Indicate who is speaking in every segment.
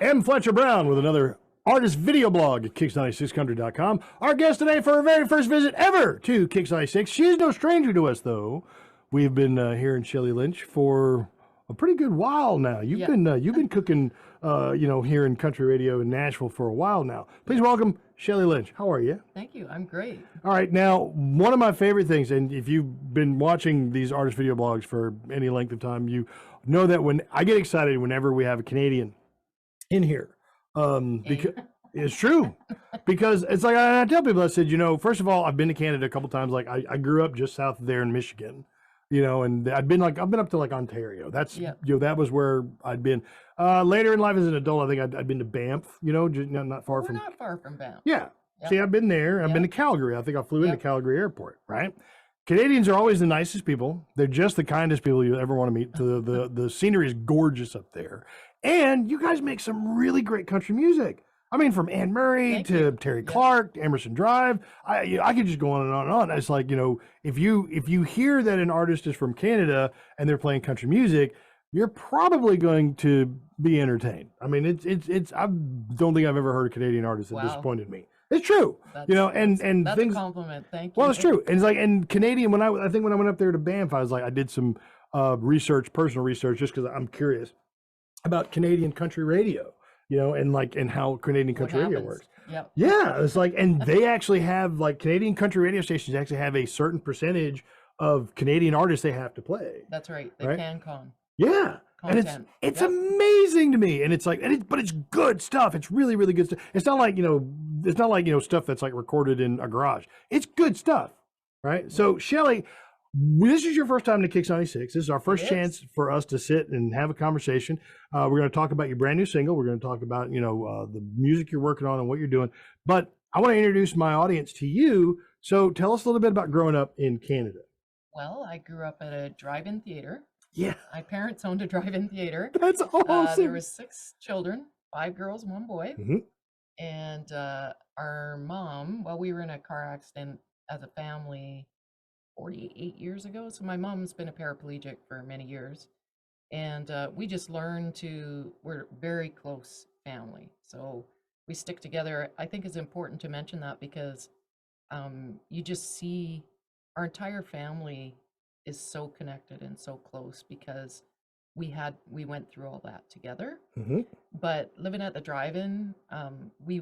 Speaker 1: M. Fletcher Brown with another artist video blog at kicks96country.com. Our guest today for her very first visit ever to Kicks 96. She is no stranger to us, though. We've been hearing Shelley Lynch for a pretty good while now. You've been cooking, here in country radio in Nashville for a while now. Please welcome Shelley Lynch. How are you?
Speaker 2: Thank you. I'm great.
Speaker 1: All right. Now, one of my favorite things, and if you've been watching these artist video blogs for any length of time, you know that when I get excited whenever we have a Canadian in here, because it's true, because it's like I tell people, I said, first of all, I've been to Canada a couple times. Like I grew up just south of there in Michigan, and I've been up to like Ontario. That's that was where I'd been. Later in life as an adult, I think I'd been to Banff. Just not far from.
Speaker 2: Not far from Banff.
Speaker 1: Yeah. Yep. See, I've been there. I've been to Calgary. I think I flew into Calgary Airport. Right. Canadians are always the nicest people. They're just the kindest people you ever want to meet. The scenery is gorgeous up there. And you guys make some really great country music. I mean, from Anne Murray to Terry Clark, to Emerson Drive. I could just go on and on and on. It's like, if you hear that an artist is from Canada and they're playing country music, you're probably going to be entertained. I mean, it's I don't think I've ever heard a Canadian artist that disappointed me. It's true, and
Speaker 2: that's
Speaker 1: things.
Speaker 2: A compliment. Thank you.
Speaker 1: Well, it's true. And it's like, and Canadian. I think when I went up there to Banff, I did some personal research, just because I'm curious about Canadian country radio, and how Canadian country radio works.
Speaker 2: Yep.
Speaker 1: Yeah, it's like, and they actually have Canadian country radio stations actually have a certain percentage of Canadian artists they have to play.
Speaker 2: That's right. They can con.
Speaker 1: Yeah.
Speaker 2: Content.
Speaker 1: And it's amazing to me, and it's like, but it's good stuff. It's really, really good stuff. It's not like stuff that's like recorded in a garage. It's good stuff, right? So Shelley, this is your first time to Kicks 96. This is our first chance for us to sit and have a conversation. We're going to talk about your brand new single. We're going to talk about the music you're working on and what you're doing. But I want to introduce my audience to you. So tell us a little bit about growing up in Canada.
Speaker 2: Well, I grew up at a drive-in theater.
Speaker 1: Yeah.
Speaker 2: My parents owned a drive-in theater.
Speaker 1: That's awesome.
Speaker 2: There was 6 children, 5 girls, 1 boy.
Speaker 1: Mm-hmm.
Speaker 2: And our mom, we were in a car accident as a family 48 years ago. So my mom's been a paraplegic for many years. And we just learned we're very close family. So we stick together. I think it's important to mention that because you just see our entire family is so connected and so close because we went through all that together.
Speaker 1: Mm-hmm.
Speaker 2: But living at the drive-in, we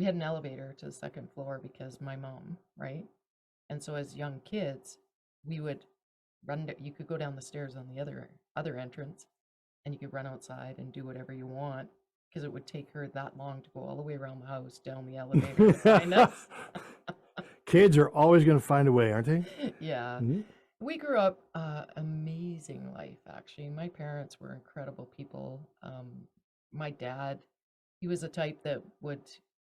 Speaker 2: had an elevator to the 2nd floor because my mom, right? And so as young kids, we would you could go down the stairs on the other entrance, and you could run outside and do whatever you want because it would take her that long to go all the way around the house down the elevator to find us.
Speaker 1: Kids are always going to find a way, aren't they?
Speaker 2: Yeah. Mm-hmm. We grew up amazing life, actually. My parents were incredible people. My dad, he was the type that would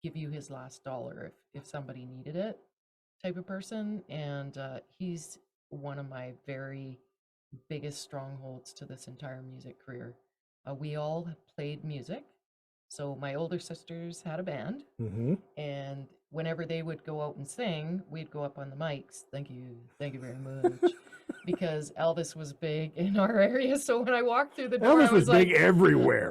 Speaker 2: give you his last dollar if somebody needed it, type of person. And he's one of my very biggest strongholds to this entire music career. We all played music. So my older sisters had a band, and whenever they would go out and sing, we'd go up on the mics. Thank you very much, because Elvis was big in our area. So when I walked through the door,
Speaker 1: Elvis was big everywhere.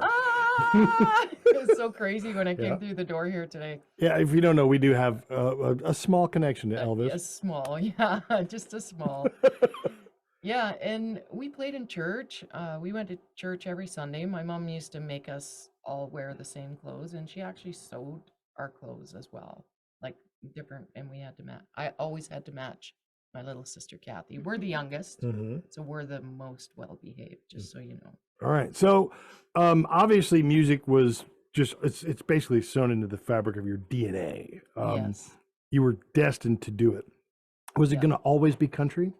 Speaker 2: It was so crazy when I came through the door here today.
Speaker 1: Yeah, if you don't know, we do have a small connection to Elvis.
Speaker 2: A small, just a small. Yeah, and we played in church. We went to church every Sunday. My mom used to make us all wear the same clothes, and she actually sewed our clothes as well, like different, and we had to match. I always had to match my little sister Kathy. We're the youngest, so we're the most well-behaved, just so you know.
Speaker 1: All right. So obviously music was just, it's basically sewn into the fabric of your DNA.
Speaker 2: Yes.
Speaker 1: You were destined to do it. Was it going to always be country?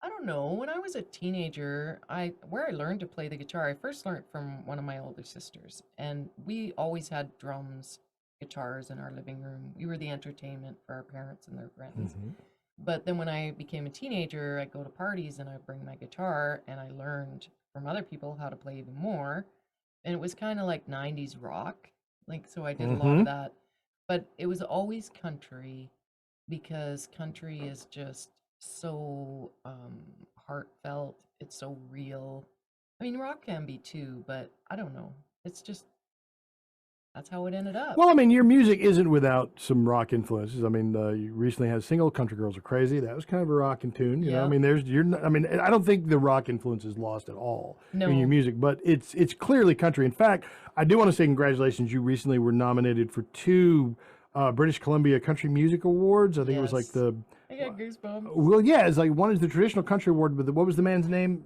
Speaker 2: I don't know. When I was a teenager, where I learned to play the guitar, I first learned from one of my older sisters, and we always had drums, guitars in our living room. We were the entertainment for our parents and their friends. But then when I became a teenager, I'd go to parties and I'd bring my guitar, and I learned from other people how to play even more. And it was kind of like 90s rock. So I did a lot of that. But it was always country, because country is just so heartfelt. It's so real. I mean, rock can be too, but I don't know. it's just that's how it ended up.
Speaker 1: Well, I mean, your music isn't without some rock influences. I mean, you recently had a single, "Country Girls Are Crazy." That was kind of a rockin' tune, you know. I
Speaker 2: Yeah.
Speaker 1: mean, I mean, I don't think the rock influence is lost at all in your
Speaker 2: No.
Speaker 1: music, but it's clearly country. In fact, I do want to say congratulations. You recently were nominated for two British Columbia Country Music Awards. I think it was like
Speaker 2: Yes.
Speaker 1: the
Speaker 2: I got goosebumps.
Speaker 1: well, yeah, it's like one is the traditional country award, but what was the man's name?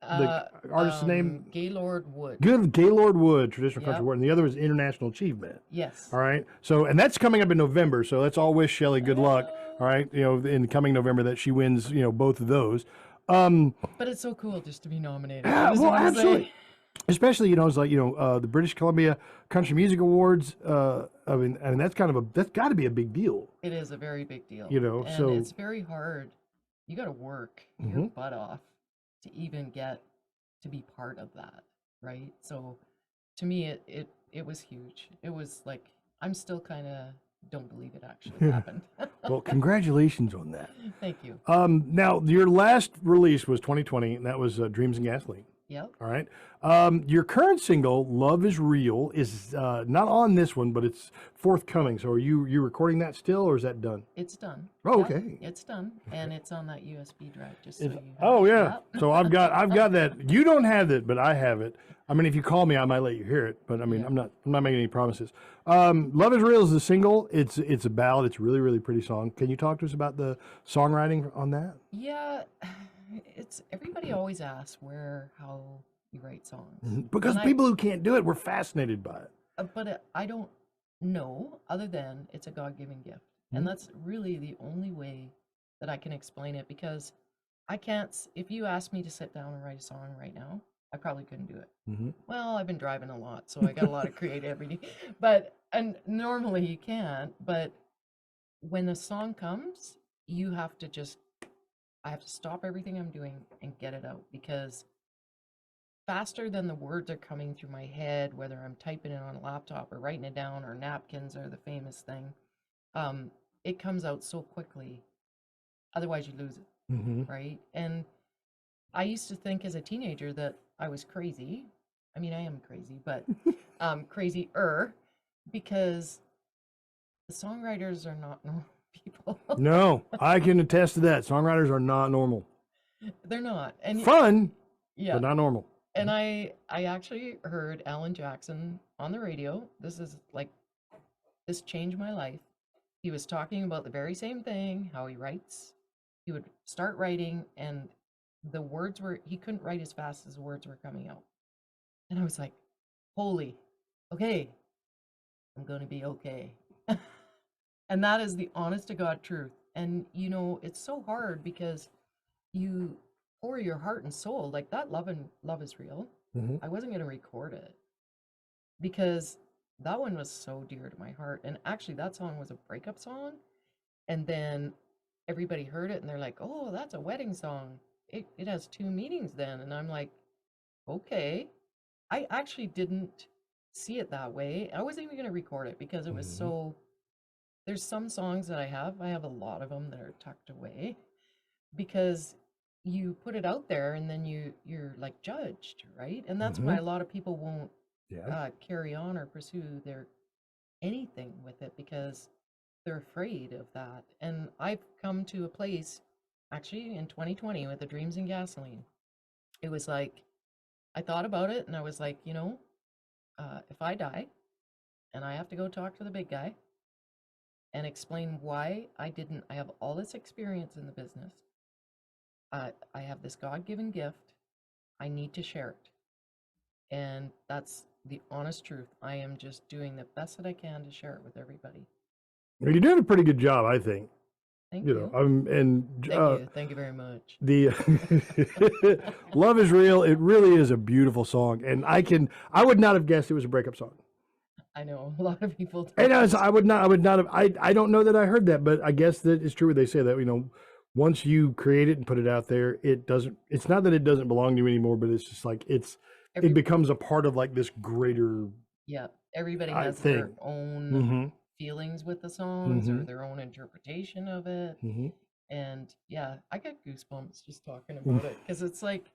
Speaker 1: The artist's name?
Speaker 2: Gaylord Wood.
Speaker 1: Good Gaylord Wood Traditional Country
Speaker 2: Yep.
Speaker 1: Award, and the other was International Achievement.
Speaker 2: Yes.
Speaker 1: All right. So, and that's coming up in November. So let's all wish Shelley good luck.
Speaker 2: Oh.
Speaker 1: All right. You know, in the coming November that she wins, you know, both of those.
Speaker 2: But it's so cool just to be nominated. I just
Speaker 1: Well,
Speaker 2: wanna say-
Speaker 1: absolutely. Especially, you know, it's like, you know, the British Columbia Country Music Awards. I mean, that's that's got to be a big deal.
Speaker 2: It is a very big deal.
Speaker 1: You know,
Speaker 2: and
Speaker 1: so-
Speaker 2: it's very hard. You got to work your butt off to even get to be part of that, right? So to me, it was huge. It was like I'm still kind of don't believe it actually happened.
Speaker 1: Well, congratulations on that.
Speaker 2: Thank you.
Speaker 1: Now, your last release was 2020, and that was Dreams and Gasoline.
Speaker 2: Yep.
Speaker 1: All right. Your current single, "Love Is Real," is not on this one, but it's forthcoming. So are you recording that still, or is that done?
Speaker 2: It's done.
Speaker 1: Oh,
Speaker 2: Yep,
Speaker 1: okay.
Speaker 2: it's done, and it's on that USB drive. Just so you.
Speaker 1: Oh
Speaker 2: have-
Speaker 1: yeah.
Speaker 2: Yep.
Speaker 1: So I've got that. You don't have it, but I have it. I mean, if you call me, I might let you hear it. But I mean,
Speaker 2: Yeah.
Speaker 1: I'm not making any promises. "Love Is Real" is the single. It's a ballad. It's a really really pretty song. Can you talk to us about the songwriting on that?
Speaker 2: Yeah, it's everybody always asks how you write songs.
Speaker 1: Because
Speaker 2: And
Speaker 1: people who can't do it, we're fascinated by it.
Speaker 2: But I don't know other than it's a God-given gift. And that's really the only way that I can explain it because I can't, if you ask me to sit down and write a song right now, I probably couldn't do it. Well, I've been driving a lot, so I got a lot of creativity, and normally you can't, but when the song comes, you have to I have to stop everything I'm doing and get it out because faster than the words are coming through my head, whether I'm typing it on a laptop or writing it down or napkins are the famous thing, it comes out so quickly. Otherwise, you lose it, right? And I used to think as a teenager that I was crazy. I mean, I am crazy, but crazier because the songwriters are not normal people.
Speaker 1: No, I can attest to that. Songwriters are not normal.
Speaker 2: They're not. And
Speaker 1: Fun,
Speaker 2: yeah.
Speaker 1: but not normal.
Speaker 2: And I actually heard Alan Jackson on the radio. This changed my life. He was talking about the very same thing, how he writes. He would start writing and he couldn't write as fast as the words were coming out. And I was like, holy, okay, I'm going to be okay. And that is the honest to God truth. And you know, it's so hard because you pour your heart and soul like that. Love Is Real. I wasn't going to record it because that one was so dear to my heart. And actually that song was a breakup song. And then everybody heard it and they're like, oh, that's a wedding song. It has two meanings then. And I'm like, okay. I actually didn't see it that way. I wasn't even going to record it because it was so, there's some songs that I have a lot of them that are tucked away because you put it out there and then you're like judged, right? And that's why a lot of people won't carry on or pursue anything with it because they're afraid of that. And I've come to a place actually in 2020 with the Dreams and Gasoline. It was like I thought about it and I was like, you know, if I die and I have to go talk to the big guy and explain why I have all this experience in the business. I have this God-given gift. I need to share it. And that's the honest truth. I am just doing the best that I can to share it with everybody.
Speaker 1: Well, you're doing a pretty good job, I think.
Speaker 2: Thank
Speaker 1: You
Speaker 2: you.
Speaker 1: know, and
Speaker 2: Thank you. Thank you very much.
Speaker 1: the "Love Is Real." It really is a beautiful song, and I would not have guessed it was a breakup song.
Speaker 2: I know a lot of people.
Speaker 1: And I would not have. I don't know that I heard that, but I guess that it's true. They say that, you know, once you create it and put it out there, it doesn't. It's not that it doesn't belong to you anymore, but it's just like it becomes a part of like this greater.
Speaker 2: Yeah, everybody has their own feelings with the songs or their own interpretation of it. And yeah, I get goosebumps just talking about it because it's like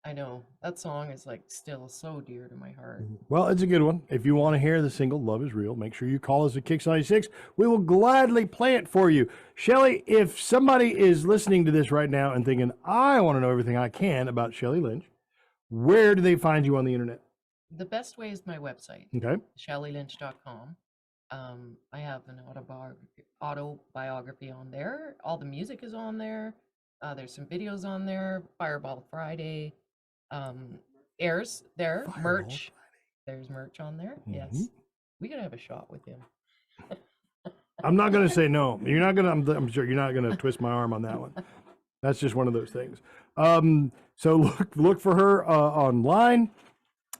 Speaker 2: I know that song is like still so dear to my heart.
Speaker 1: Well, it's a good one. If you want to hear the single "Love Is Real," make sure you call us at Kicks 96. We will gladly play it for you. Shelley, if somebody is listening to this right now and thinking, I want to know everything I can about Shelley Lynch, where do they find you on the internet?
Speaker 2: The best way is my website,
Speaker 1: Okay.
Speaker 2: shelleylynch.com. I have an autobiography on there. All the music is on there. There's some videos on there. Fireball Friday airs there.
Speaker 1: Fireball
Speaker 2: Merch. There's merch on there. Yes.
Speaker 1: Mhm.
Speaker 2: We could have a shot with him.
Speaker 1: I'm not going to say no. You're not going to, I'm sure you're not going to twist my arm on that one. That's just one of those things. So look for her online.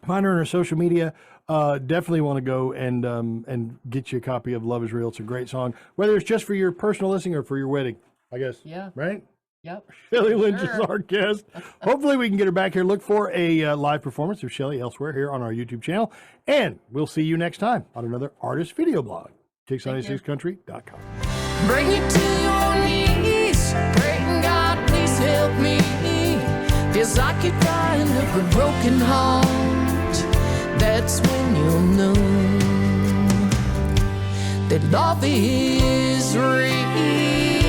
Speaker 1: Find her on her social media. Definitely want to go and get you a copy of "Love Is Real." It's a great song, whether it's just for your personal listening or for your wedding, I guess.
Speaker 2: Yeah.
Speaker 1: Right?
Speaker 2: Yep.
Speaker 1: Shelley Lynch is
Speaker 2: Sure.
Speaker 1: our guest. Hopefully we can get her back here. Look for a live performance of Shelley elsewhere here on our YouTube channel. And we'll see you next time on another artist video blog. Kicks96country.com.
Speaker 3: Bring it to your knees. Praying God, please help me. Feels like you're crying up a broken heart. That's when you'll know that love is real.